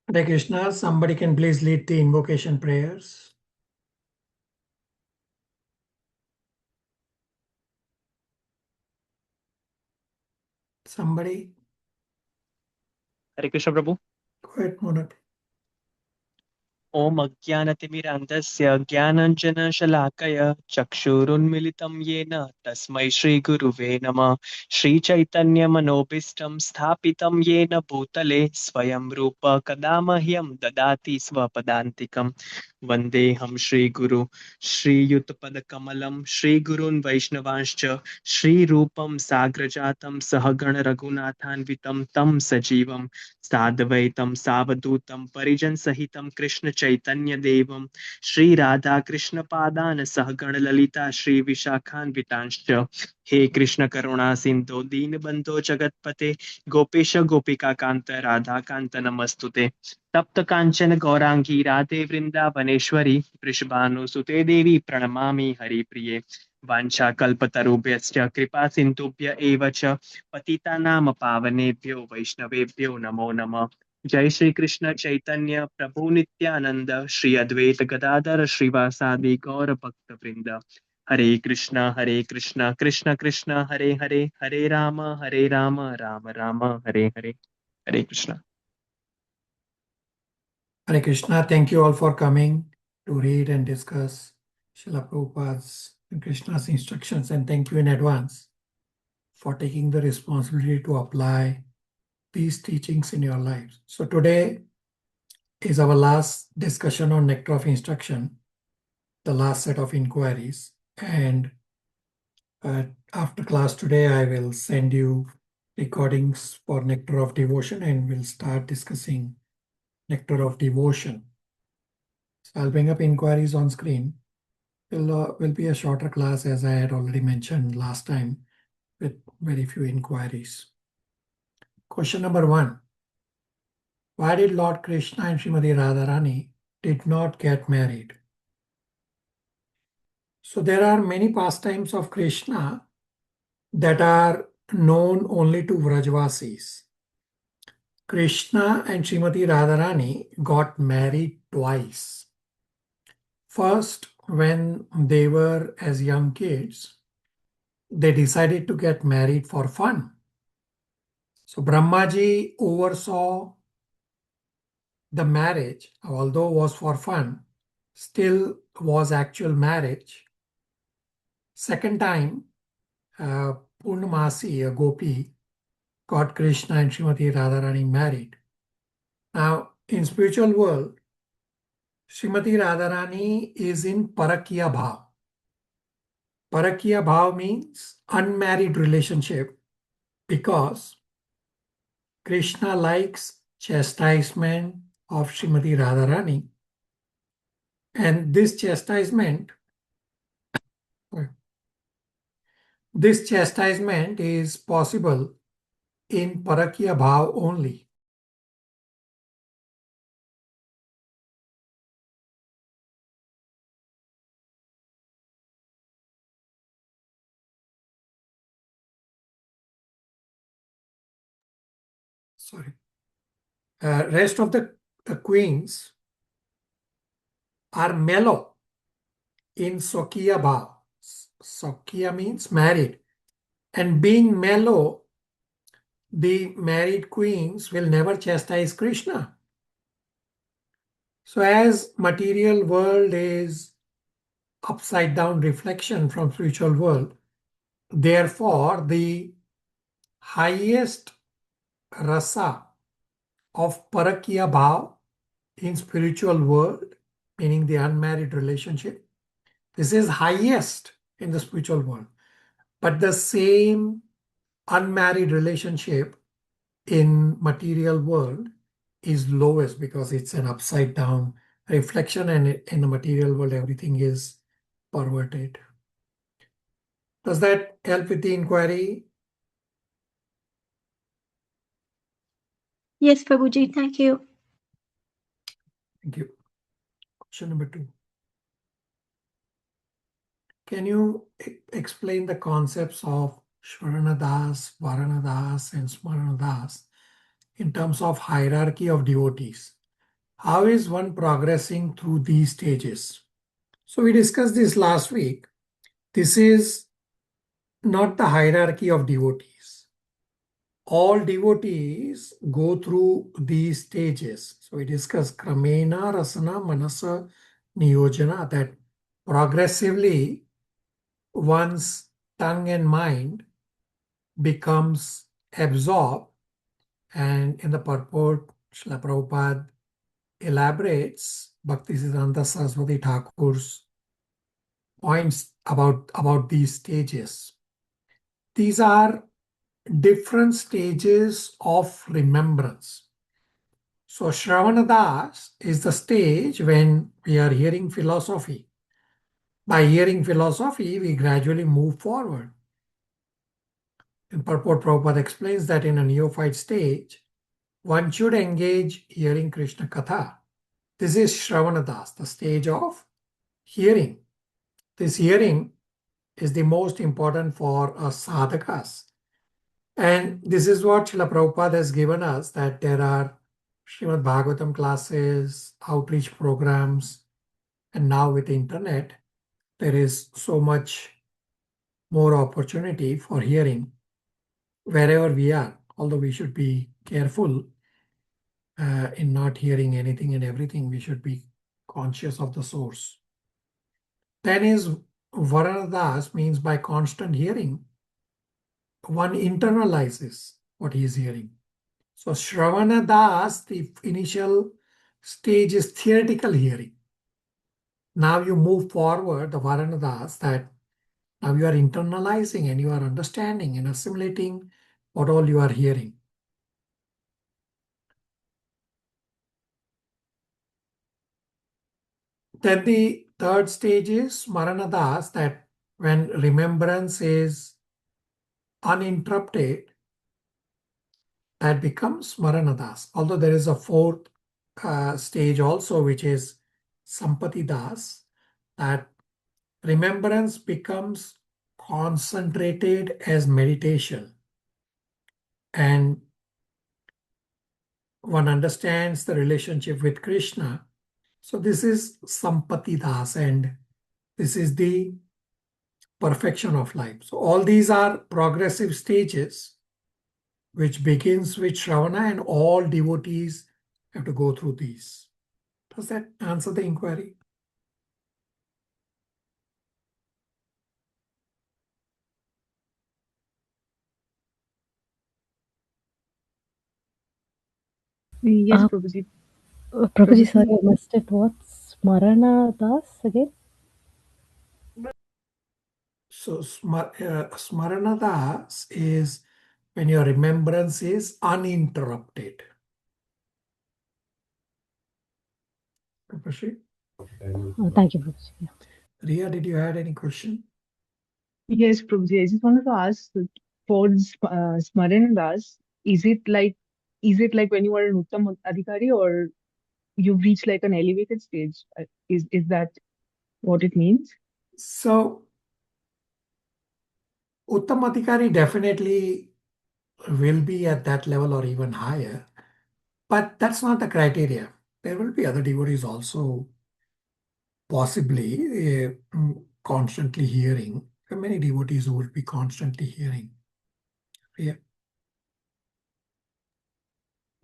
Hare Krishna, somebody can please lead the invocation prayers. Somebody? Hare Krishna Prabhu. Go ahead, Mona. ॐ अज्ञानतिमिरान्धस्य ज्ञानाञ्जनशलाकय चक्षुरुन्मिलितं येन तस्मै श्रीगुरुवे नमः। श्रीचैतन्यमनोभीष्टं स्थापितं येन भूतले स्वयं रूप कदा मह्यं ददाति स्वपदान्तिकं। वन्देऽहं श्रीगुरु श्रीयुतपदकमलं श्रीगुरून् वैष्णवांश्च श्रीरूपं साग्रजातं सहगण रघुनाथान्वितं तं सजीवं साद्वैतं सावधूतं परिजनसहितं कृष्णचैतन्यदेवं श्रीराधाकृष्णपादान् सहगण ललिता श्रीविशाखान्वितांश्च। हे कृष्ण करुणा सिन्धो दीनबन्धो जगत्पते गोपेश गोपिकान्त राधाकान्त नमस्तुते। तप्त कांचन गौरांगी राधे वृंदावनेश्वरी वृषभानुसुते देवी प्रणमामि हरिप्रिये। वाञ्छाकल्पतरुभ्यश्च कृपा सिन्धुभ्य एव च पतितानां पावनेभ्यो वैष्णवेभ्यो नमो नमः। जय श्री कृष्ण चैतन्य प्रभु नित्यानंद श्री अद्वैत गदाधर श्रीवासादि गौर भक्त वृंद। हरे कृष्ण कृष्ण कृष्ण हरे हरे हरे राम राम राम हरे हरे। हरे Krishna. Hare Krishna, thank you all for coming to read and discuss Srila Prabhupada's and Krishna's instructions, and thank you in advance for taking the responsibility to apply these teachings in your lives. So today is our last discussion on Nectar of Instruction, the last set of inquiries. And after class today, I will send you recordings for Nectar of Devotion, and we'll start discussing Nectar of Devotion. So I'll bring up inquiries on screen. Will be a shorter class, as I had already mentioned last time, with very few inquiries. Question number 1. Why did Lord Krishna and Srimati Radharani did not get married? So there are many pastimes of Krishna that are known only to Vrajvasis. Krishna and Srimati Radharani got married twice. First, when they were as young kids, they decided to get married for fun. So Brahmaji oversaw the marriage, although was for fun, still was actual marriage. Second time, Purnamasi, a gopi, got Krishna and Srimati Radharani married. Now, in spiritual world, Srimati Radharani is in Parakya Bhav. Parakya Bhav means unmarried relationship, because Krishna likes chastisement of Srimati Radharani, and this chastisement is possible in Parakya Bhav only. Sorry. Rest of the queens are mellow in Swakiya Bhav. Swakiya means married. And being mellow, the married queens will never chastise Krishna. So as material world is upside down reflection from spiritual world, therefore the highest rasa of Parakya Bhav in spiritual world, meaning the unmarried relationship, this is highest in the spiritual world. But the same unmarried relationship in material world is lowest, because it's an upside down reflection, and in the material world everything is perverted. Does that help with the inquiry? Yes, Prabhuji, thank you. Thank you. Question number 2. Can you explain the concepts of Shvaranadas, Varanadas, and Smaranadas in terms of hierarchy of devotees? how is one progressing through these stages? So we discussed this last week. This is not the hierarchy of devotees. All devotees go through these stages. So we discussed Kramena, Rasana, Manasa, Niyojana, that progressively one's tongue and mind becomes absorbed. And in the purport, Srila Prabhupada elaborates Bhaktisiddhanta Saraswati Thakur's points about these stages. These are different stages of remembrance. So Shravanadas is the stage when we are hearing philosophy. By hearing philosophy, we gradually move forward. In purport, Prabhupada explains that in a neophyte stage, one should engage hearing Krishna Katha. This is Shravanadas, the stage of hearing. This hearing is the most important for us sadhakas. And this is what Srila Prabhupada has given us, that there are Srimad Bhagavatam classes, outreach programs, and now with the internet, there is so much more opportunity for hearing wherever we are, although we should be careful in not hearing anything and everything. We should be conscious of the source. Then is Varanadas, means by constant hearing, one internalizes what he is hearing. So Shravanadas, the initial stage is theoretical hearing. Now you move forward, the Varanadas, that now you are internalizing and you are understanding and assimilating what all you are hearing. Then the third stage is Maranadas, that when remembrance is uninterrupted, that becomes Maranadas. Although there is a fourth stage also, which is Sampati Das, that remembrance becomes concentrated as meditation. And one understands the relationship with Krishna. So this is Sampati Das, and this is the perfection of life. So all these are progressive stages, which begins with Shravana, and all devotees have to go through these. Does that answer the inquiry? Yes, Uh, Prabhuji. Prabhuji, sorry, Prabhuji. I missed it. What's Smarana Das again? So Smarana Das is when your remembrance is uninterrupted. Kapashi? Thank you, Prabhuji. Yeah. Ria, did you have any question? Yes, Prabhuji. I just wanted to ask for Smaran Das, is it like when you are an Uttam Adhikari or you've reached like an elevated stage? Is that what it means? So Uttamatikari definitely will be at that level or even higher, but that's not the criteria. There will be other devotees also possibly constantly hearing. There are many devotees who will be constantly hearing. Yeah.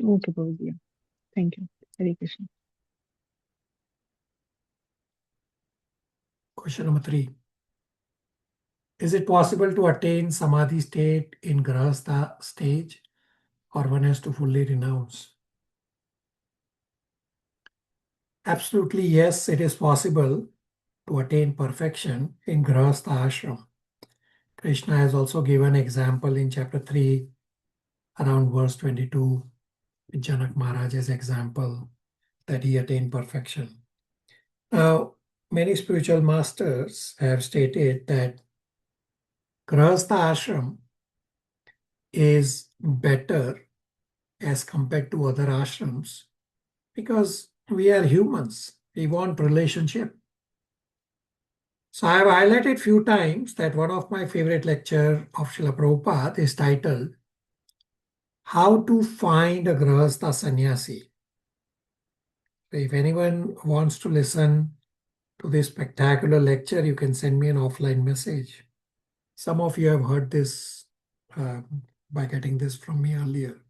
Okay, Prabhuji. Yeah. Thank you. Hare Krishna. Question number 3. Is it possible to attain samadhi state in grahastha stage, or one has to fully renounce? Absolutely yes, it is possible to attain perfection in grahastha ashram. Krishna has also given example in chapter 3 around verse 22 with Janak Maharaj's example that he attained perfection. Now, many spiritual masters have stated that grahastha ashram is better as compared to other ashrams because we are humans. We want relationship. So I have highlighted few times that one of my favorite lecture of Srila Prabhupada is titled How to Find a Grahastha Sannyasi. If anyone wants to listen to this spectacular lecture, you can send me an offline message. Some of you have heard this by getting this from me earlier.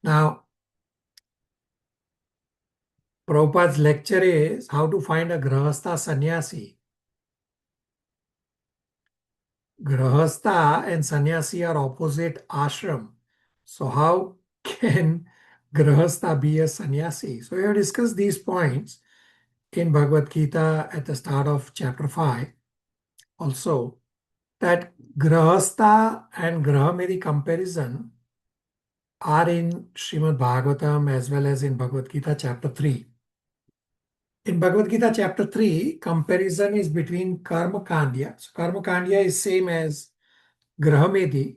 Now, Prabhupada's lecture is how to find a Grahastha sannyasi. Grahastha and sannyasi are opposite ashram. So how can Grahastha be a sannyasi? So we have discussed these points in Bhagavad Gita at the start of chapter 5. Also, that Grahastha and Grahamedi comparison are in Srimad Bhagavatam as well as in Bhagavad Gita chapter 3. In Bhagavad Gita chapter 3, comparison is between Karma Kandya. So Karma Kandya is same as Grahamedi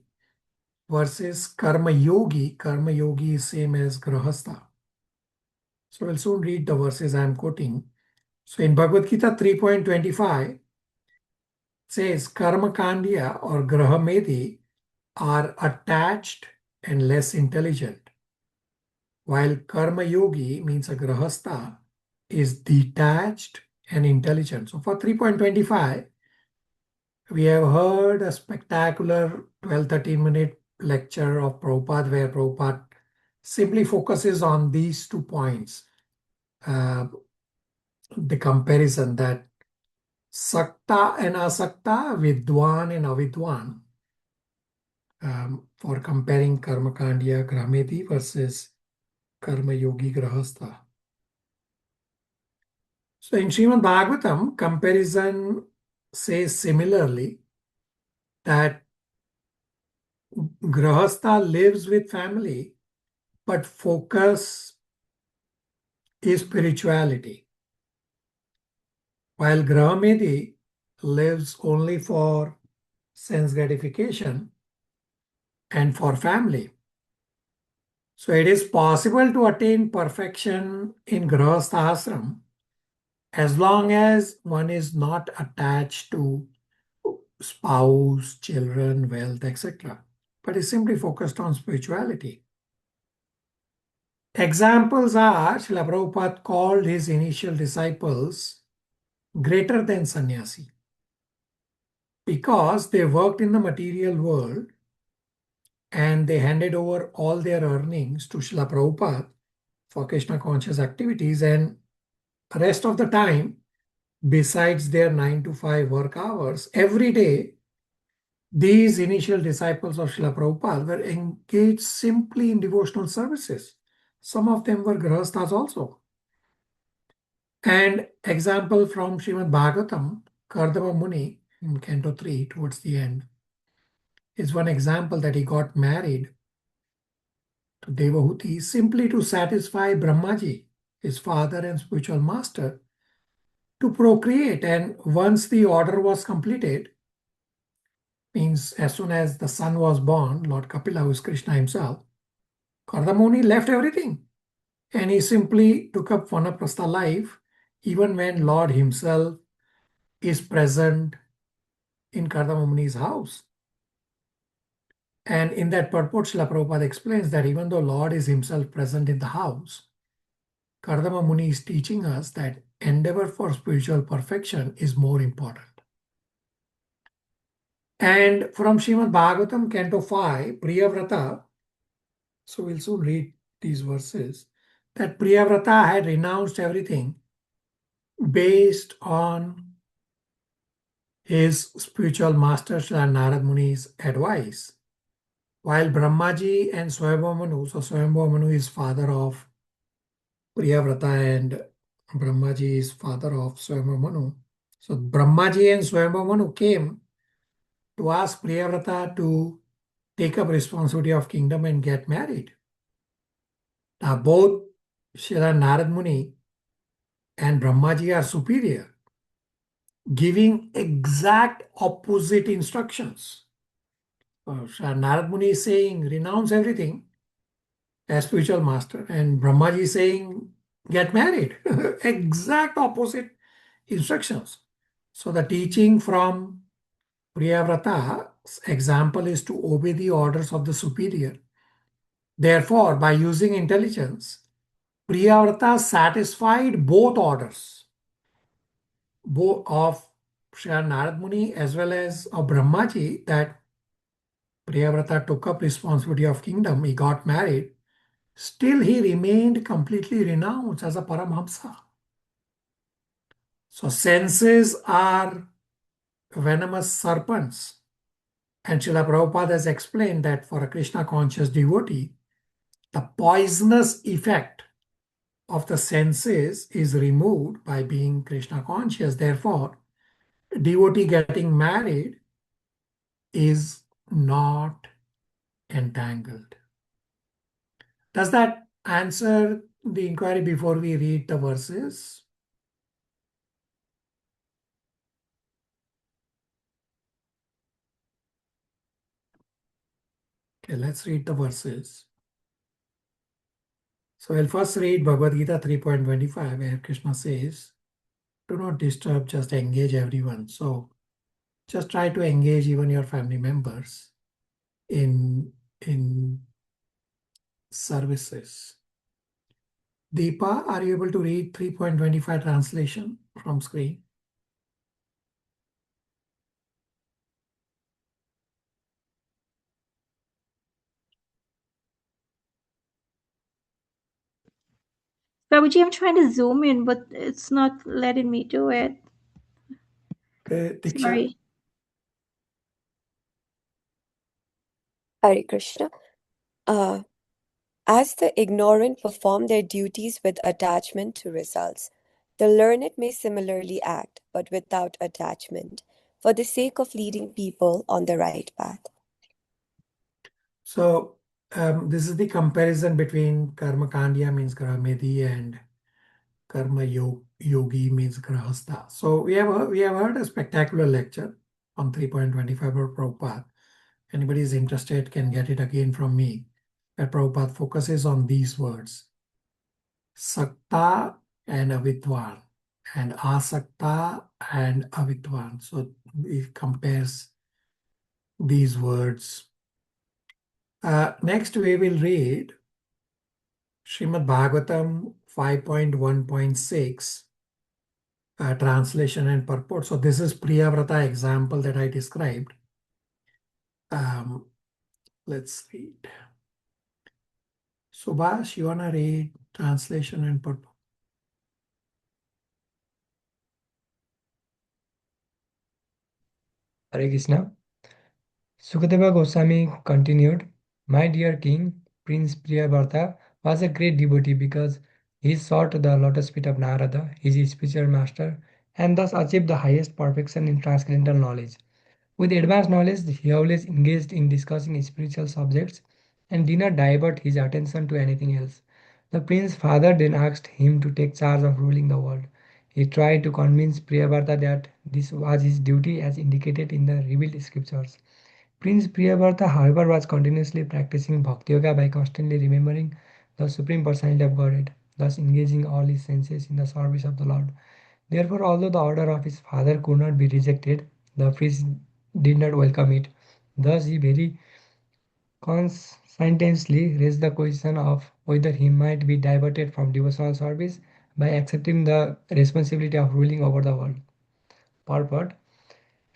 versus Karma Yogi. Karma Yogi is same as Grahastha. So we'll soon read the verses I am quoting. So in Bhagavad Gita 3.25, it says Karma Kandya or Grahamedi are attached and less intelligent, while Karma Yogi means a Grahastha is detached and intelligent. So for 3.25, we have heard a spectacular 12-13 minute lecture of Prabhupada where Prabhupada simply focuses on these 2 points. The comparison that Sakta and Asakta, Vidwan and Avidwan, for comparing Karma Kandya Grahamedi versus Karma Yogi Grahastha. So in Srimad Bhagavatam, comparison says similarly that Grahastha lives with family, but focus is spirituality, while Grahamedi lives only for sense gratification and for family. So it is possible to attain perfection in Grahastha ashram as long as one is not attached to spouse, children, wealth, etc., but is simply focused on spirituality. Examples are Srila Prabhupada called his initial disciples greater than sannyasi because they worked in the material world and they handed over all their earnings to Srila Prabhupada for Krishna conscious activities, and the rest of the time, besides their 9 to 5 work hours, every day, these initial disciples of Srila Prabhupada were engaged simply in devotional services. Some of them were Grahasthas also. And example from Srimad Bhagavatam, Kardama Muni in Canto 3 towards the end is one example that he got married to Devahuti simply to satisfy Brahmaji, his father and spiritual master, to procreate. And once the order was completed, means as soon as the son was born, Lord Kapila, who is Krishna himself, Kardamuni left everything and he simply took up Vanaprastha life even when Lord himself is present in Kardamuni's house. And in that purport, Srila Prabhupada explains that even though Lord is himself present in the house, Kardama Muni is teaching us that endeavor for spiritual perfection is more important. And from Srimad Bhagavatam, Canto 5, Priyavrata, so we'll soon read these verses, that Priyavrata had renounced everything based on his spiritual master Srila Narad Muni's advice. While Brahmaji and Swayambhu Manu, so Swayambhu Manu is father of Priyavrata and Brahmaji is father of Swayambhu Manu. So Brahmaji and Swayambhu Manu came to ask Priyavrata to take up responsibility of kingdom and get married. Now both Srila Narad Muni and Brahmaji are superior, giving exact opposite instructions. Srila Narad Muni is saying, renounce everything as spiritual master, and Brahmaji is saying, get married. Exact opposite instructions. So the teaching from Priyavrata's example is to obey the orders of the superior. Therefore, by using intelligence, Priyavrata satisfied both orders, both of Sri Narad Muni as well as of Brahmaji, that Priyavrata took up responsibility of kingdom, he got married, still he remained completely renounced as a Paramhamsa. So senses are venomous serpents. And Srila Prabhupada has explained that for a Krishna conscious devotee, the poisonous effect of the senses is removed by being Krishna conscious. Therefore, a devotee getting married is not entangled. Does that answer the inquiry before we read the verses? Okay, let's read the verses. So I'll first read Bhagavad Gita 3.25, where Krishna says, do not disturb, just engage everyone. So just try to engage even your family members in services. Deepa, are you able to read 3.25 translation from screen? Prabhuji, I'm trying to zoom in, but it's not letting me do it. Diksha? Sorry. Hare Krishna. As the ignorant perform their duties with attachment to results, the learned may similarly act, but without attachment, for the sake of leading people on the right path. So this is the comparison between Karma Kandya means Grahamedi and Karma Yogi means Grahastha. So we have heard a spectacular lecture on 3.25 of Prabhupada. Anybody is interested can get it again from me. Where Prabhupada focuses on these words: Sakta and Avidwan, and Asakta and Avidwan. So he compares these words. Next we will read Srimad Bhagavatam 5.1.6 translation and purport. So this is Priyavrata example that I described. Let's read. Subhash, you want to read translation and purport? Hare Krishna. Sukadeva Goswami continued, my dear king, Prince Priyavrata was a great devotee because he sought the lotus feet of Narada, his spiritual master, and thus achieved the highest perfection in transcendental knowledge. With advanced knowledge, he always engaged in discussing spiritual subjects and did not divert his attention to anything else. The prince's father then asked him to take charge of ruling the world. He tried to convince Priyavrata that this was his duty as indicated in the revealed scriptures. Prince Priyavrata, however, was continuously practicing Bhakti Yoga by constantly remembering the Supreme Personality of Godhead, thus engaging all his senses in the service of the Lord. Therefore, although the order of his father could not be rejected, the priest did not welcome it. Thus, he very conscientiously raised the question of whether he might be diverted from devotional service by accepting the responsibility of ruling over the world. Purport: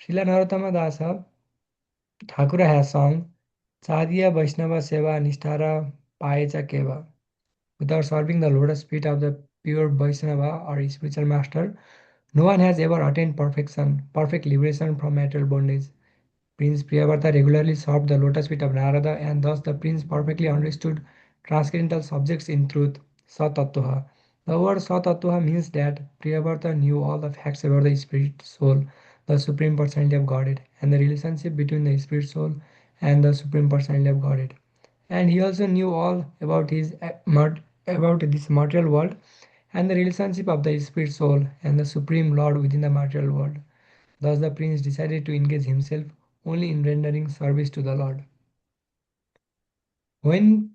Srila Narottama Dasa Thakura has sung Chadiya Vaishnava Seva Nishtara Paecha Keva. Without serving the lotus feet of the pure Vaishnava or spiritual master, no one has ever attained perfection, perfect liberation from material bondage. Prince Priyavrata regularly served the lotus feet of Narada, and thus the prince perfectly understood transcendental subjects in truth, Satattva. The word Satattva means that Priyavrata knew all the facts about the spirit soul, the Supreme Personality of Godhead, and the relationship between the spirit soul and the Supreme Personality of Godhead. And he also knew all about about this material world and the relationship of the spirit soul and the Supreme Lord within the material world. Thus the prince decided to engage himself only in rendering service to the Lord. When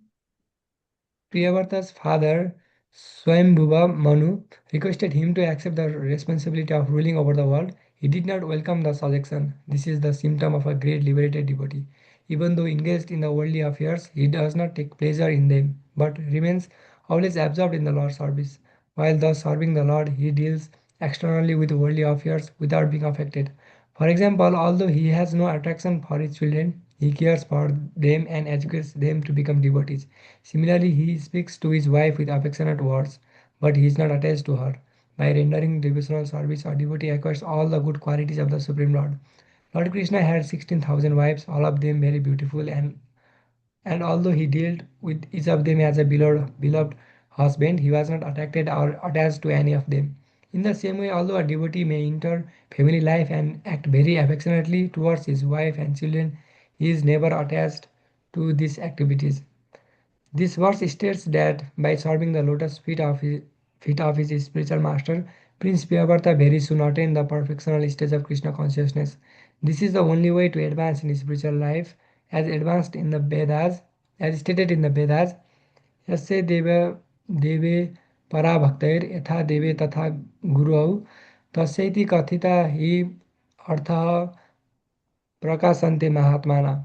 Priyavrata's father, Swayambhuva Manu, requested him to accept the responsibility of ruling over the world, he did not welcome the suggestion. This is the symptom of a great liberated devotee. Even though engaged in the worldly affairs, he does not take pleasure in them, but remains always absorbed in the Lord's service. While thus serving the Lord, he deals externally with worldly affairs without being affected. For example, although he has no attraction for his children, he cares for them and educates them to become devotees. Similarly, he speaks to his wife with affectionate words, but he is not attached to her. By rendering devotional service, a devotee acquires all the good qualities of the Supreme Lord. Lord Krishna had 16,000 wives, all of them very beautiful, and although he dealt with each of them as a beloved husband, he was not attracted or attached to any of them. In the same way, although a devotee may enter family life and act very affectionately towards his wife and children, he is never attached to these activities. This verse states that by serving the lotus feet of his spiritual master, Prince Priyavrata very soon attained the perfectional stage of Krishna consciousness. This is the only way to advance in spiritual life, as advanced in the Vedas, as stated in the Vedas. यस्य देवे परा भक्तैर यथा देवे तथा गुरौ तस्यैति कथिता हि अर्थः prakasante mahatmana.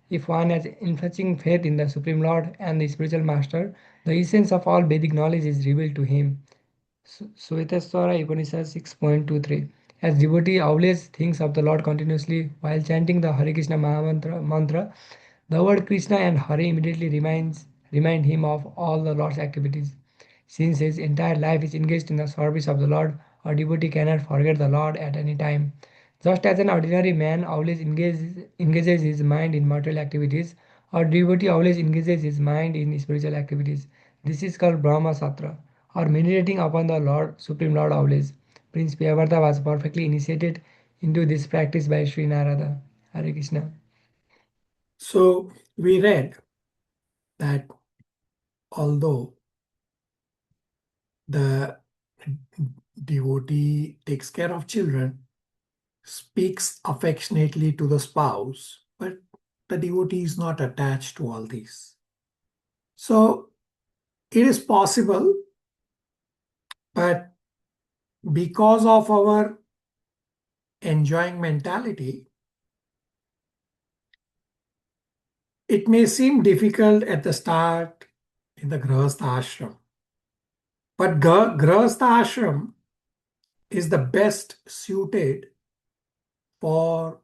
If one has unflinching faith in the Supreme Lord and the spiritual master, the essence of all Vedic knowledge is revealed to him. Svetaswara Upanishad 6.23. As devotee always thinks of the Lord continuously while chanting the Hare Krishna mantra, the word Krishna and Hare immediately remind him of all the Lord's activities. Since his entire life is engaged in the service of the Lord, a devotee cannot forget the Lord at any time. Just as an ordinary man always engages his mind in material activities, a devotee always engages his mind in spiritual activities. This is called Brahma Satra, or meditating upon the Lord, Supreme Lord always. Prince Priyavrata was perfectly initiated into this practice by Sri Narada. Hare Krishna. So we read that although the devotee takes care of children, speaks affectionately to the spouse, but the devotee is not attached to all these. So it is possible, but because of our enjoying mentality, it may seem difficult at the start in the Grahastha ashram. But Grahastha ashram is the best suited for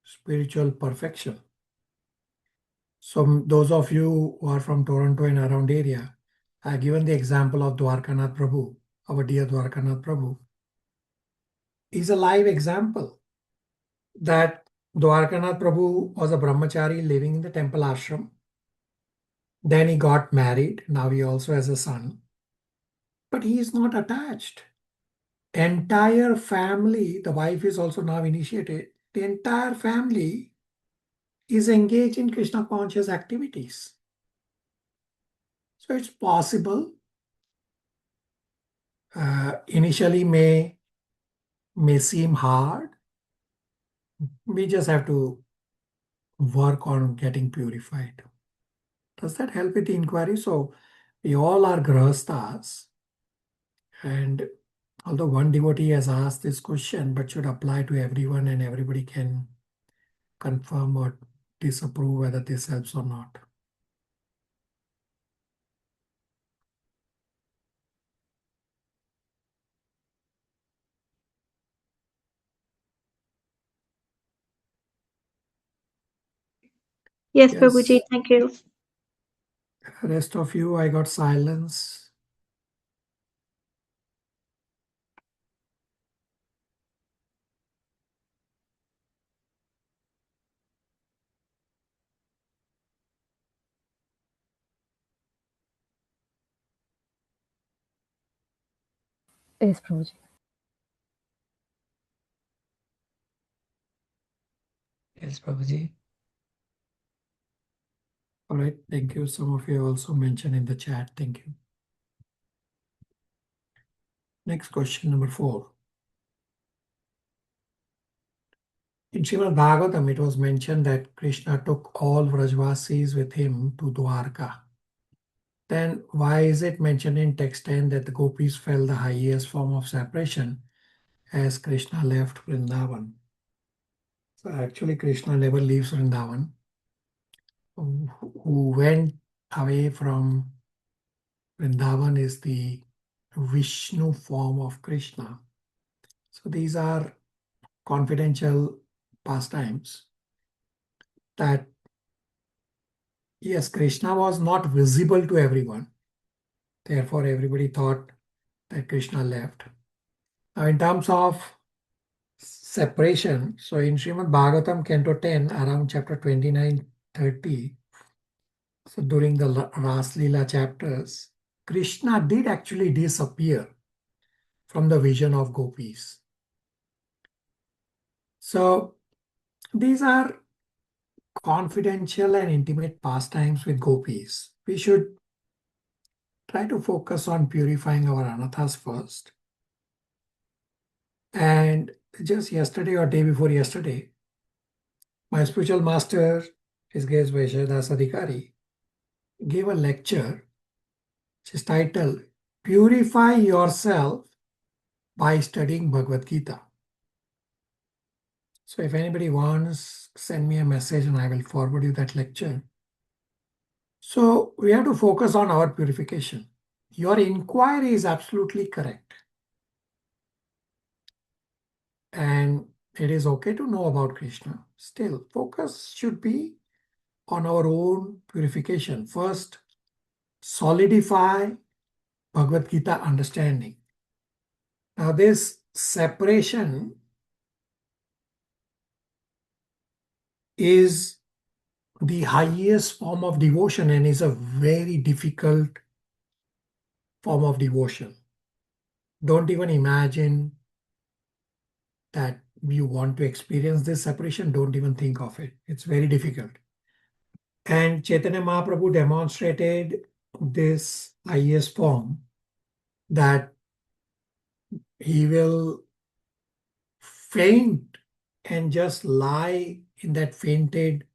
spiritual perfection. So those of you who are from Toronto and around area, I have given the example of Dwarkanath Prabhu, our dear Dwarkanath Prabhu, is a live example that Dwarkanath Prabhu was a brahmachari living in the temple ashram. Then he got married. Now he also has a son. But he is not attached. Entire family, the wife is also now initiated. The entire family is engaged in Krishna conscious activities. So it's possible. Initially may seem hard. We just have to work on getting purified. Does that help with the inquiry? So we all are grahasthas, and although one devotee has asked this question, but should apply to everyone and everybody can confirm or disapprove whether this helps or not. Yes, Yes. Prabhuji, thank you. Rest of you, I got silence. Yes, Prabhuji. Yes, Prabhuji. All right, thank you. Some of you also mentioned in the chat. Thank you. Next question, number 4. In Srimad Bhagavatam, it was mentioned that Krishna took all Vrajvasis with him to Dwarka. Then why is it mentioned in text 10 that the gopis felt the highest form of separation as Krishna left Vrindavan? So actually Krishna never leaves Vrindavan. Who went away from Vrindavan is the Vishnu form of Krishna. So these are confidential pastimes that, yes, Krishna was not visible to everyone. Therefore, everybody thought that Krishna left. Now, in terms of separation, so in Srimad Bhagavatam, Canto 10, around chapter 29-30, so during the Ras Leela chapters, Krishna did actually disappear from the vision of gopis. So these are confidential and intimate pastimes with gopis. We should try to focus on purifying our anathas first. And just yesterday or day before yesterday, my spiritual master, His Grace Vaishyadas Adhikari, gave a lecture which is titled Purify Yourself by Studying Bhagavad Gita. So if anybody wants, send me a message and I will forward you that lecture. So we have to focus on our purification. Your inquiry is absolutely correct. And it is okay to know about Krishna. Still, focus should be on our own purification. First, solidify Bhagavad Gita understanding. Now, this separation is the highest form of devotion and is a very difficult form of devotion. Don't even imagine that you want to experience this separation. Don't even think of it. It's very difficult. And Chaitanya Mahaprabhu demonstrated this highest form that he will faint and just lie in that fainted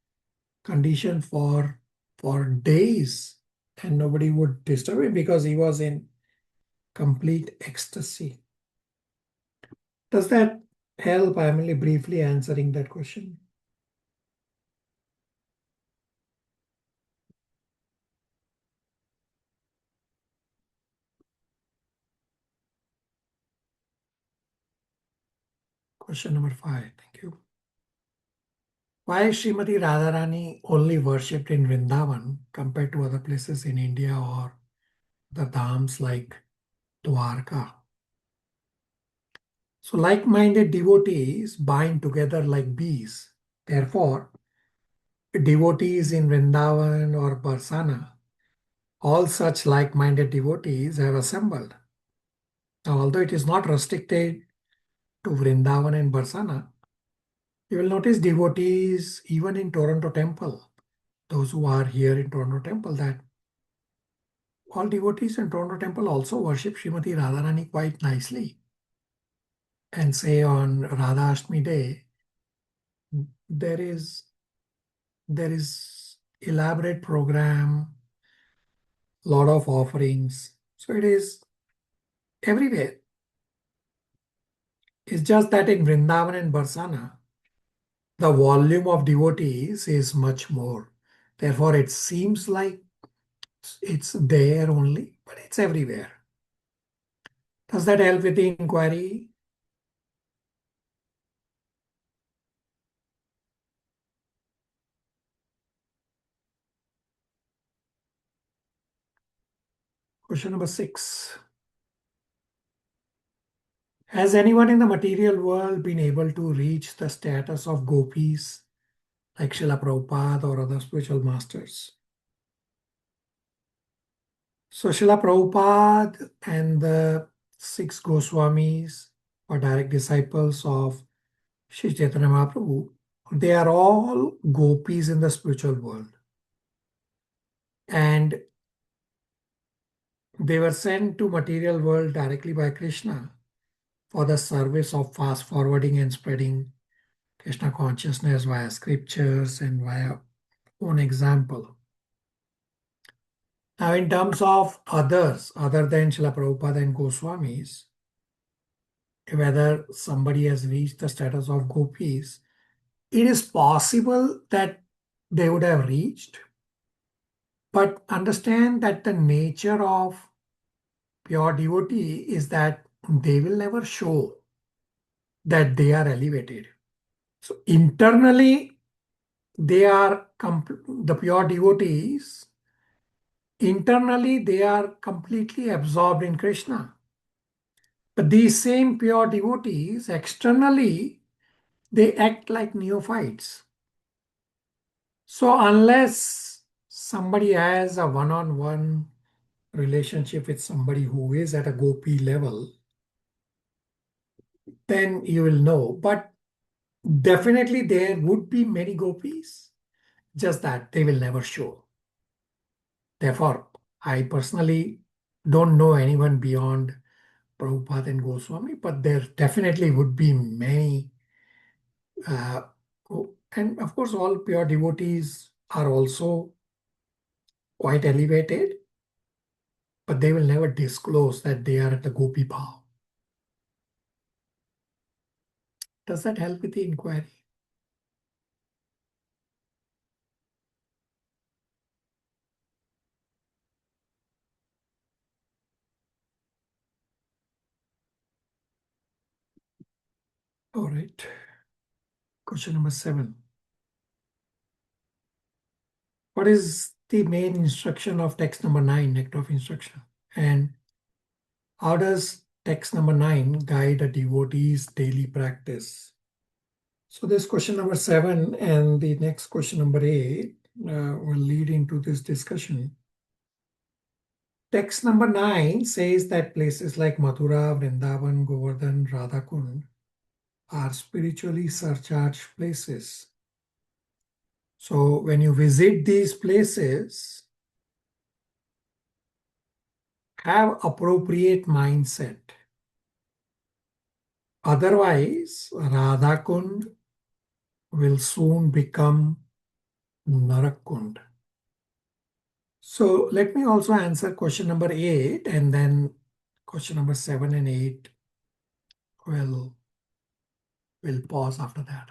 condition for days and nobody would disturb him because he was in complete ecstasy. Does that help? I'm only briefly answering that question. Question number 5. Thank you. Why is Srimati Radharani only worshipped in Vrindavan compared to other places in India or the dhams like Dwarka? So like-minded devotees bind together like bees. Therefore, devotees in Vrindavan or Barsana, all such like-minded devotees have assembled. Now, although it is not restricted to Vrindavan and Barsana, you will notice devotees even in Toronto Temple, those who are here in Toronto Temple, that all devotees in Toronto Temple also worship Srimati Radharani quite nicely. And say on Radha Ashtami Day, there is elaborate program, lot of offerings. So it is everywhere. It's just that in Vrindavan and Barsana, the volume of devotees is much more. Therefore, it seems like it's there only, but it's everywhere. Does that help with the inquiry? Question number 6. Has anyone in the material world been able to reach the status of gopis like Srila Prabhupada or other spiritual masters? So Srila Prabhupada and the 6 Goswamis or direct disciples of Sri Chaitanya Mahaprabhu, they are all gopis in the spiritual world. And they were sent to material world directly by Krishna for the service of fast forwarding and spreading Krishna consciousness via scriptures and via own example. Now, in terms of others, other than Srila Prabhupada and Goswamis, whether somebody has reached the status of gopis, it is possible that they would have reached, But understand that the nature of pure devotee is that they will never show that they are elevated. So internally, they are the pure devotees. Internally, they are completely absorbed in Krishna. But these same pure devotees, externally, they act like neophytes. So unless somebody has a one-on-one relationship with somebody who is at a gopi level, then you will know. But definitely there would be many gopis, just that they will never show. Therefore, I personally don't know anyone beyond Prabhupada and Goswami, but there definitely would be many. And of course, all pure devotees are also quite elevated, but they will never disclose that they are at the gopi bhav. Does that help with the inquiry? All right. Question number 7. What is the main instruction of text number 9, nectar of instruction? And how does text number 9 guide a devotee's daily practice? So this question number 7 and the next question number 8 will lead into this discussion. Text number 9 says that places like Mathura, Vrindavan, Govardhan, Radhakund are spiritually surcharged places. So when you visit these places, have appropriate mindset. Otherwise, Radhakund will soon become Narakund. So let me also answer question number 8, and then question number 7 and 8 will pause after that.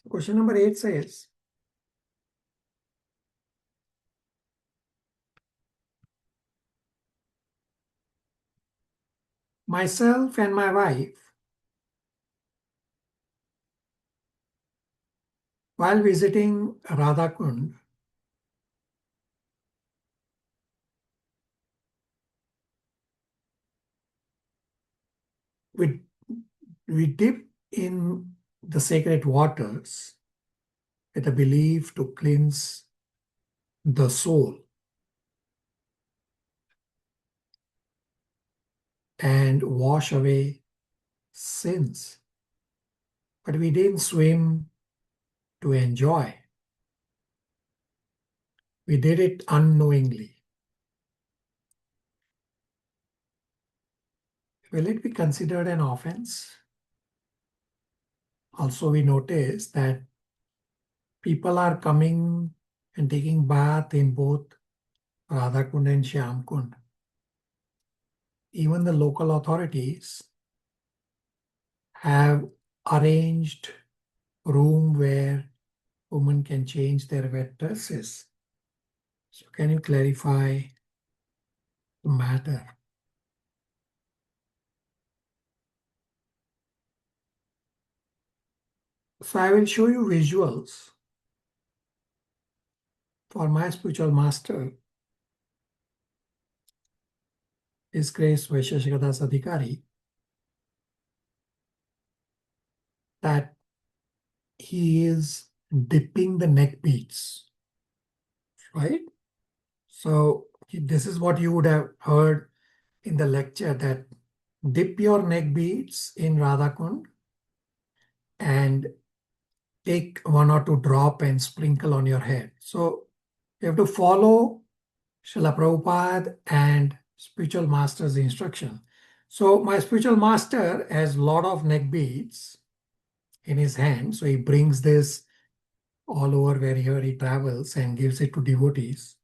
Question number 8 says, myself and my wife, while visiting Radhakund, we dip in the sacred waters with a belief to cleanse the soul and wash away sins. But we didn't swim to enjoy. We did it unknowingly. Will it be considered an offense? Also, we notice that people are coming and taking bath in both Radhakund and Shyamkund. Even the local authorities have arranged room where women can change their wet dresses. So can you clarify the matter? So I will show you visuals for my spiritual master, His Grace Vaisheshikadas Adhikari, that he is dipping the neck beads, right? So this is what you would have heard in the lecture, that dip your neck beads in Radhakund and take 1 or 2 drop and sprinkle on your head. So you have to follow Srila Prabhupada and spiritual master's instruction. So my spiritual master has a lot of neck beads in his hand. So he brings this all over wherever he travels and gives it to devotees.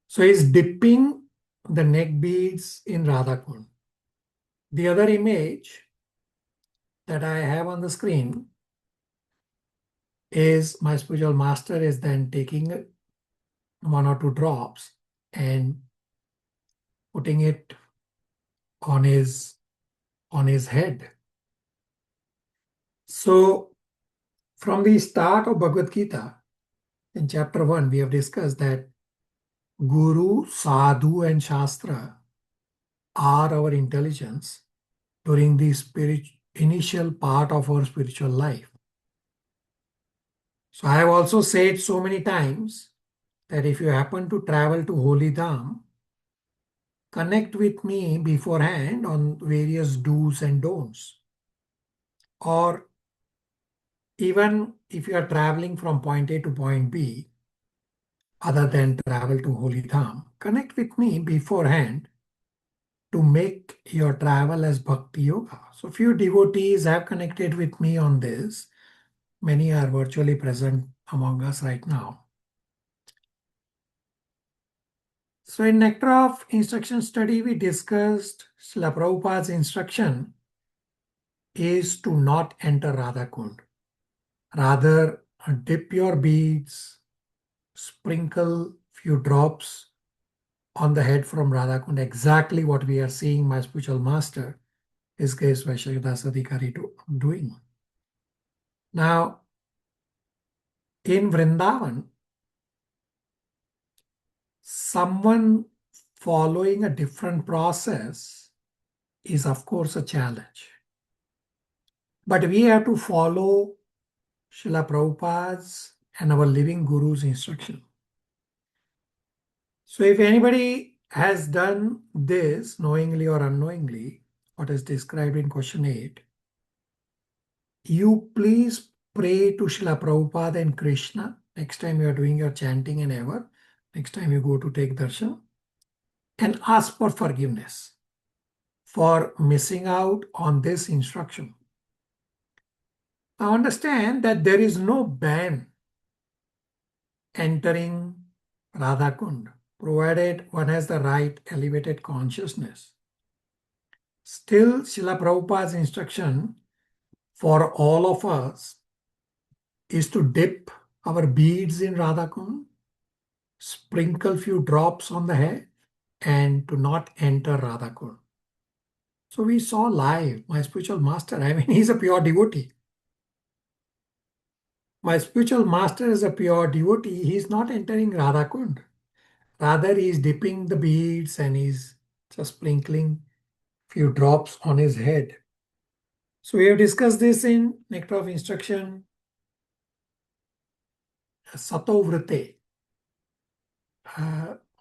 So he's dipping the neck beads in Radhakund. The other image that I have on the screen is my spiritual master is then taking one or two drops and putting it on his head. So from the start of Bhagavad Gita, in chapter 1, we have discussed that Guru, Sadhu, and Shastra are our intelligence during the initial part of our spiritual life. So I have also said so many times that if you happen to travel to Holy Dham, connect with me beforehand on various do's and don'ts. Or even if you are traveling from point A to point B, other than travel to Holy Dham, connect with me beforehand to make your travel as Bhakti Yoga. So few devotees have connected with me on this. Many are virtually present among us right now. So in Nectar of Instruction study, we discussed Srila Prabhupada's instruction is to not enter Radha Kund. Rather, dip your beads, sprinkle few drops on the head from Radha Kund. Exactly what we are seeing my spiritual master, His Grace Vaishyadas Adhikari doing. Now, in Vrindavan, someone following a different process is of course a challenge. But we have to follow Srila Prabhupada's and our living Guru's instruction. So if anybody has done this knowingly or unknowingly, what is described in question 8, you please pray to Srila Prabhupada and Krishna next time you are doing your chanting and ever, next time you go to take darshan, and ask for forgiveness for missing out on this instruction. Now understand that there is no ban entering Radha Kund, provided one has the right elevated consciousness. Still, Srila Prabhupada's instruction for all of us is to dip our beads in Radha Kund, sprinkle few drops on the head, and to not enter Radha Kund. So we saw live my spiritual master. I mean, he's a pure devotee. My spiritual master is a pure devotee. He's not entering Radha Kund. Rather, he's dipping the beads and he's just sprinkling few drops on his head. So we have discussed this in Nectar of Instruction, Sato Vrite,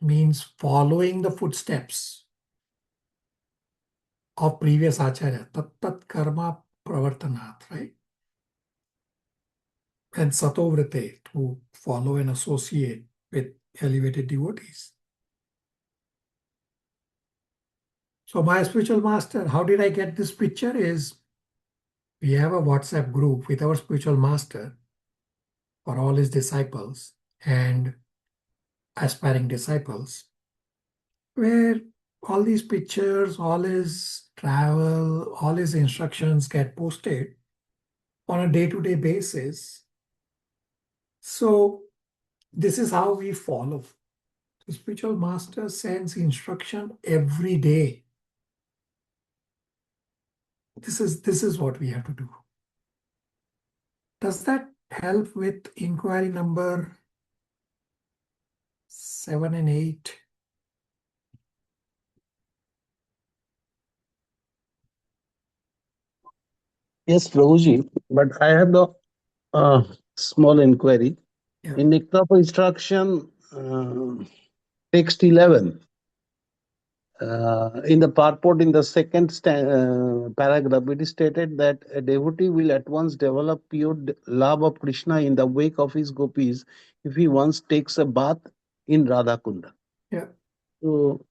means following the footsteps of previous Acharya, Tat Karma Pravartanat, right? And Sato Vrite, to follow and associate with elevated devotees. So my spiritual master, how did I get this picture is, we have a WhatsApp group with our spiritual master for all his disciples and aspiring disciples, where all these pictures, all his travel, all his instructions get posted on a day-to-day basis. So this is how we follow. The spiritual master sends instruction every day. This is what we have to do. Does that help with inquiry number 7 and 8? Yes, Prabhuji, but I have the small inquiry. Yeah. In Nectar of Instruction, text 11, in the purport in the second paragraph, it is stated that a devotee will at once develop pure love of Krishna in the wake of his gopis if he once takes a bath in Radha Kunda. Yeah. So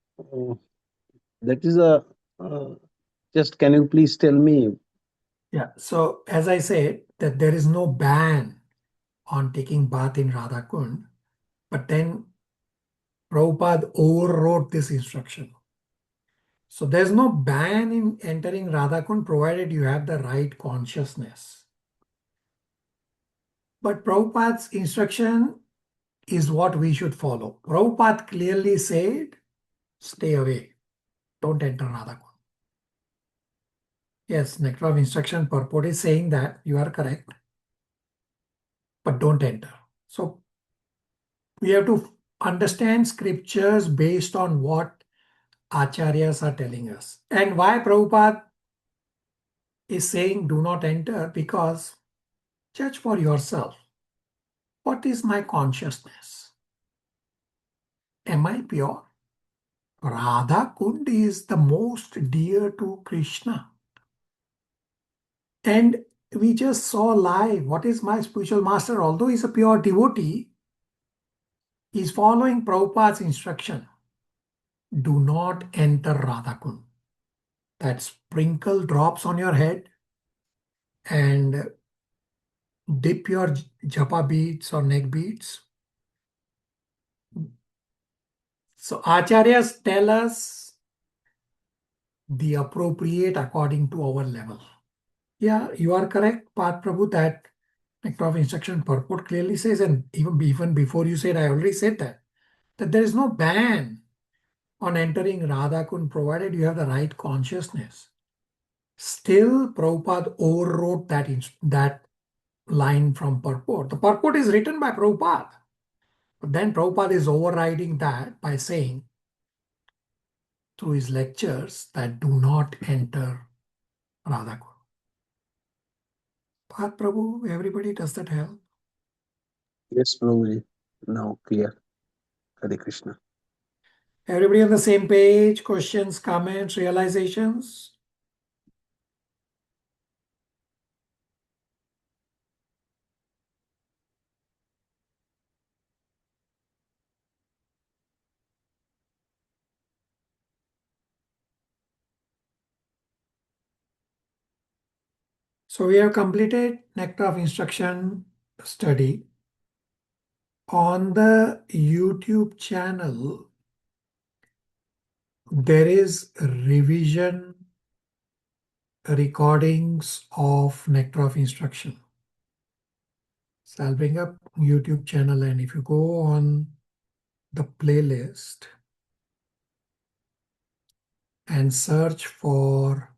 that is a, just can you please tell me? Yeah. So as I said, that there is no ban on taking bath in Radha Kund, but then Prabhupada overrode this instruction. So there's no ban in entering Radha Kund provided you have the right consciousness. But Prabhupada's instruction is what we should follow. Prabhupada clearly said, stay away. Don't enter Radha. Yes, nectar of instruction purport is saying that you are correct, but don't enter. So we have to understand scriptures based on what acharyas are telling us. And why Prabhupada is saying do not enter, because judge for yourself. What is my consciousness? Am I pure? Radha Kund is the most dear to Krishna. And we just saw live what is my spiritual master, although he's a pure devotee, is following Prabhupada's instruction. Do not enter Radha Kund. That sprinkle drops on your head and dip your japa beads or neck beads. So acharyas tell us the appropriate according to our level. Yeah, you are correct, Path Prabhu, that nectar of instruction purport clearly says, and even before you said, I already said that there is no ban on entering Radha Kund provided you have the right consciousness. Still, Prabhupada overwrote that line from purport. The purport is written by Prabhupada. But then Prabhupada is overriding that by saying through his lectures that do not enter Radha Kund. Path Prabhu, everybody, does that help? Yes, Prabhuji. Now clear. Hare Krishna. Everybody on the same page? Questions, comments, realizations? So we have completed Nectar of Instruction study. On the YouTube channel, there is revision recordings of Nectar of Instruction. So I'll bring up YouTube channel, and if you go on the playlist and search for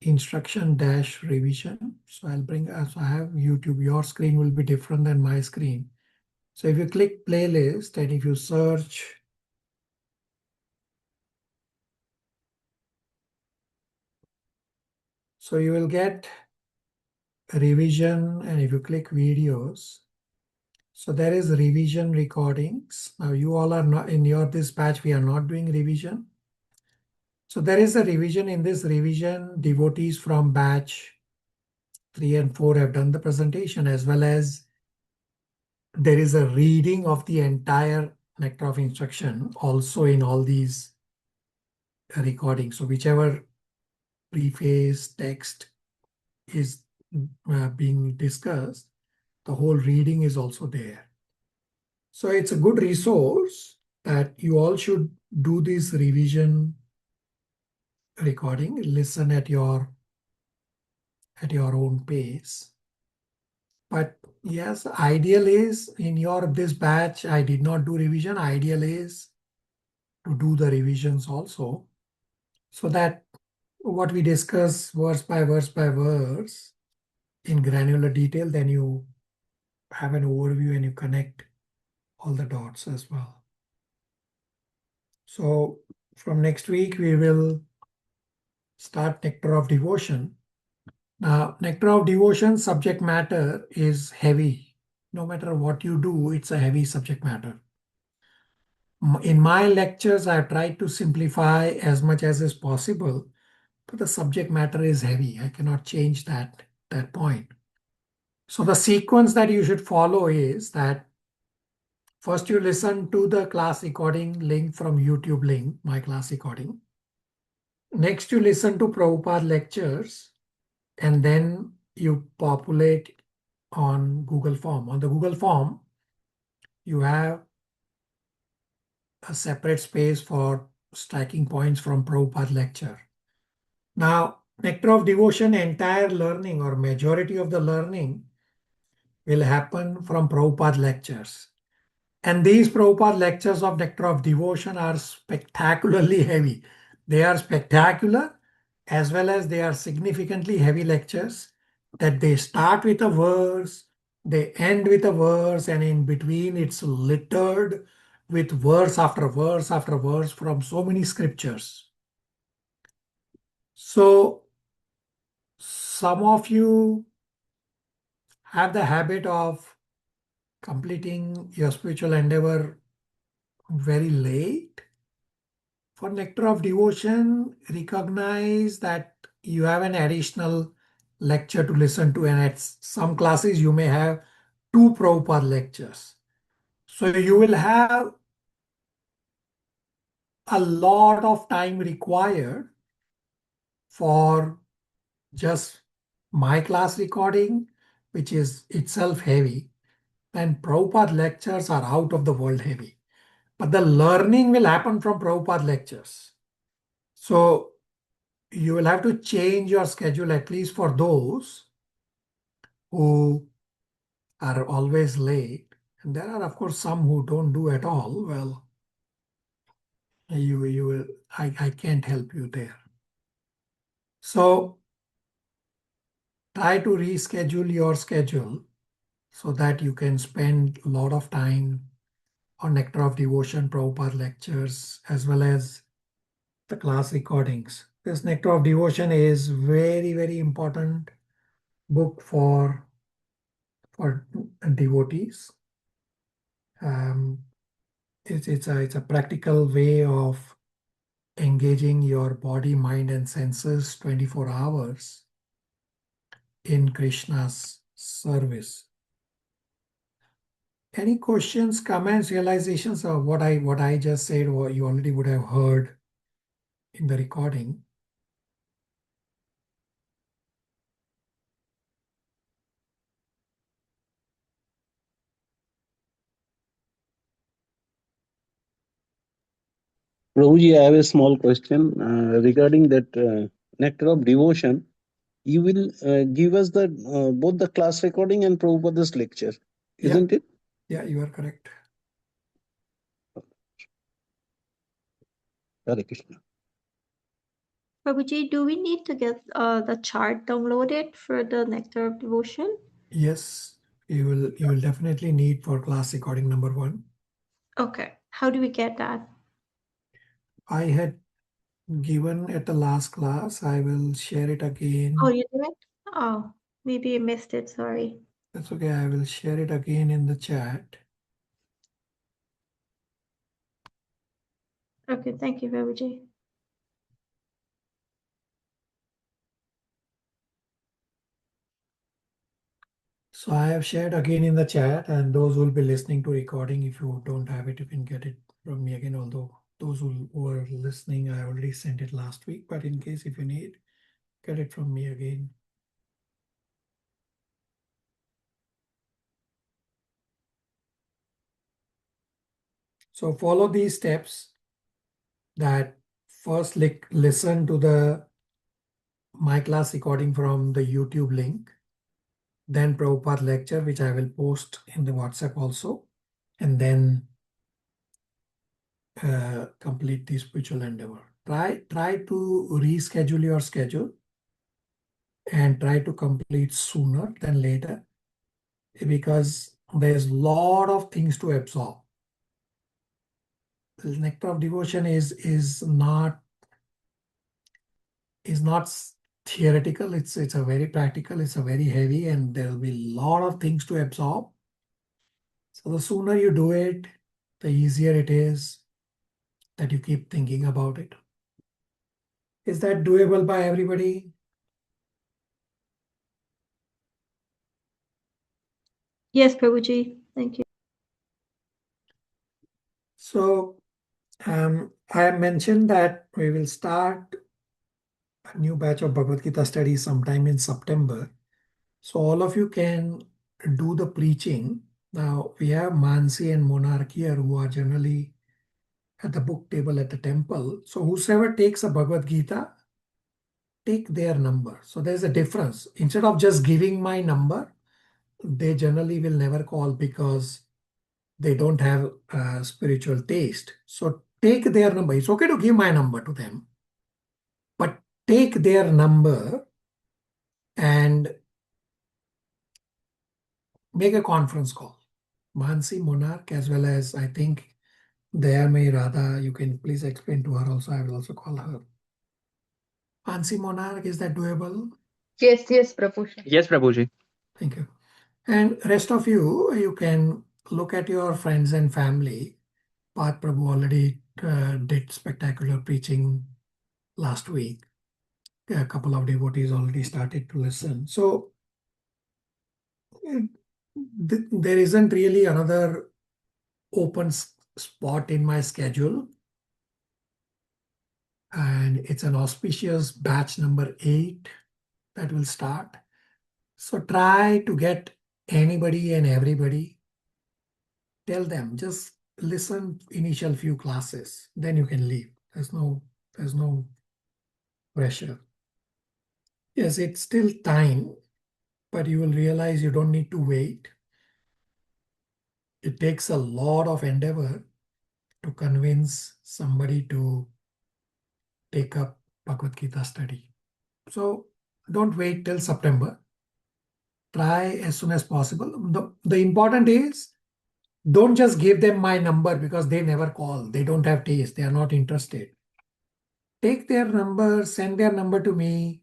instruction dash revision. So I'll bring, as I have YouTube, your screen will be different than my screen. So if you click playlist and if you search so you will get revision, and if you click videos, so there is revision recordings. Now you all are not in this batch, we are not doing revision. So there is a revision. In this revision, devotees from batch 3 and 4 have done the presentation, as well as there is a reading of the entire Nectar of Instruction also in all these recordings. So whichever preface text is being discussed, the whole reading is also there. So it's a good resource that you all should do this revision recording, listen at your own pace. But yes, ideal is in this batch, I did not do revision. Ideal is to do the revisions also, so that what we discuss verse by verse in granular detail, then you have an overview and you connect all the dots as well. So from next week, we will start Nectar of Devotion. Now, Nectar of Devotion subject matter is heavy. No matter what you do, it's a heavy subject matter. In my lectures, I've tried to simplify as much as is possible, but the subject matter is heavy. I cannot change that point. So the sequence that you should follow is that first you listen to the class recording link from YouTube link, my class recording. Next, you listen to Prabhupada lectures, and then you populate on Google Form. On the Google Form, you have a separate space for striking points from Prabhupada lecture. Now, Nectar of Devotion, entire learning or majority of the learning will happen from Prabhupada lectures. And these Prabhupada lectures of Nectar of Devotion are spectacularly heavy. They are spectacular as well as they are significantly heavy lectures that they start with a verse, they end with a verse, and in between it's littered with verse after verse after verse from so many scriptures. So some of you have the habit of completing your spiritual endeavor very late. For Nectar of Devotion, recognize that you have an additional lecture to listen to, and at some classes you may have 2 Prabhupada lectures. So you will have a lot of time required for just my class recording, which is itself heavy, and Prabhupada lectures are out of the world heavy. But the learning will happen from Prabhupada lectures. So you will have to change your schedule, at least for those who are always late. And there are, of course, some who don't do at all. Well, you will, I can't help you there. So try to reschedule your schedule so that you can spend a lot of time on Nectar of Devotion, Prabhupada lectures, as well as the class recordings. This Nectar of Devotion is very, very important book for devotees. It's a practical way of engaging your body, mind, and senses 24 hours in Krishna's service. Any questions, comments, realizations of what I just said, or you already would have heard in the recording? Prabhuji, I have a small question regarding that Nectar of Devotion. You will give us the both the class recording and Prabhupada's lecture, isn't it? Yeah, you are correct. Hare Krishna. Prabhuji, do we need to get the chart downloaded for the Nectar of Devotion? Yes, you will definitely need for class recording number 1. Okay. How do we get that? I had given at the last class. I will share it again. Oh, you did? Oh, maybe I missed it. Sorry. That's okay. I will share it again in the chat. Okay, thank you, Prabhuji. So I have shared again in the chat, and those who will be listening to recording, if you don't have it, you can get it from me again. Although those who were listening, I already sent it last week, but in case if you need, get it from me again. So follow these steps. That first listen to the my class recording from the YouTube link, then Prabhupada lecture, which I will post in the WhatsApp also, and then complete the spiritual endeavor. Try to reschedule your schedule and try to complete sooner than later, because there's a lot of things to absorb. The Nectar of Devotion is not theoretical. It's a very practical. It's a very heavy, and there will be a lot of things to absorb. So the sooner you do it, the easier it is that you keep thinking about it. Is that doable by everybody? Yes, Prabhuji. Thank you. So I mentioned that we will start a new batch of Bhagavad Gita study sometime in September. So all of you can do the preaching. Now we have Mansi and Monarch here who are generally at the book table at the temple. So whosoever takes a Bhagavad Gita, take their number. So there's a difference. Instead of just giving my number, they generally will never call because they don't have a spiritual taste. So take their number. It's okay to give my number to them, but take their number and make a conference call. Mansi Monarch, as well as I think Dayame Radha, you can please explain to her also. I will also call her. Mansi Monarch, is that doable? Yes, Prabhu. Yes, Prabhuji. Thank you. And rest of you, you can look at your friends and family. Path Prabhu already did spectacular preaching last week. A couple of devotees already started to listen. So there isn't really another open spot in my schedule. And it's an auspicious batch number 8 that will start. So try to get anybody and everybody. Tell them, just listen initial few classes, then you can leave. There's no pressure. Yes, it's still time, but you will realize you don't need to wait. It takes a lot of endeavor to convince somebody to take up Bhagavad Gita study. So don't wait till September. Try as soon as possible. The important is, don't just give them my number because they never call. They don't have taste. They are not interested. Take their number, send their number to me,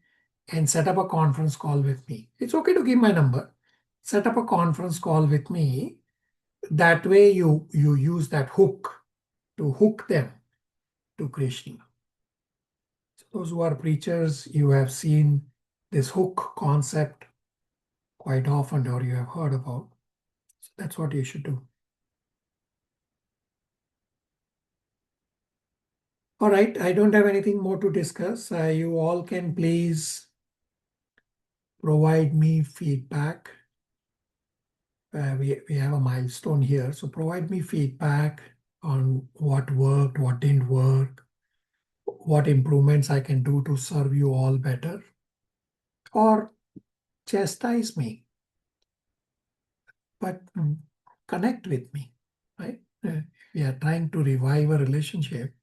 and set up a conference call with me. It's okay to give my number. Set up a conference call with me. That way you use that hook to hook them to Krishna. So those who are preachers, you have seen this hook concept quite often, or you have heard about. So that's what you should do. All right, I don't have anything more to discuss. You all can please provide me feedback. We have a milestone here. So provide me feedback on what worked, what didn't work, what improvements I can do to serve you all better, or chastise me, but connect with me, right? We are trying to revive a relationship.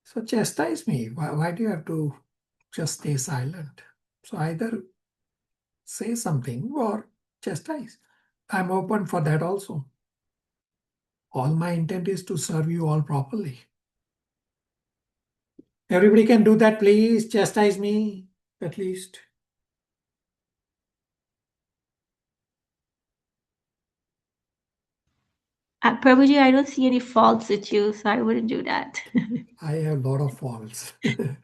So chastise me. Why do you have to just stay silent? So either say something or chastise. I'm open for that also. All my intent is to serve you all properly. Everybody can do that, please. Chastise me, at least. Prabhuji, I don't see any faults with you, so I wouldn't do that. I have a lot of faults.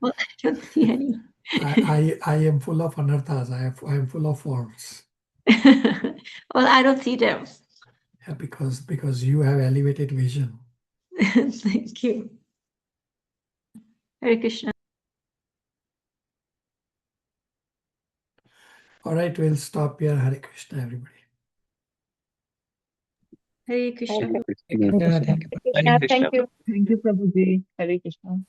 Well, I don't see any. I am full of anarthas. I am full of faults. Well, I don't see them. Yeah, because you have elevated vision. Thank you. Hare Krishna. All right, we'll stop here. Hare Krishna, everybody. Hare Krishna. Thank you. Thank you, Prabhuji. Hare Krishna.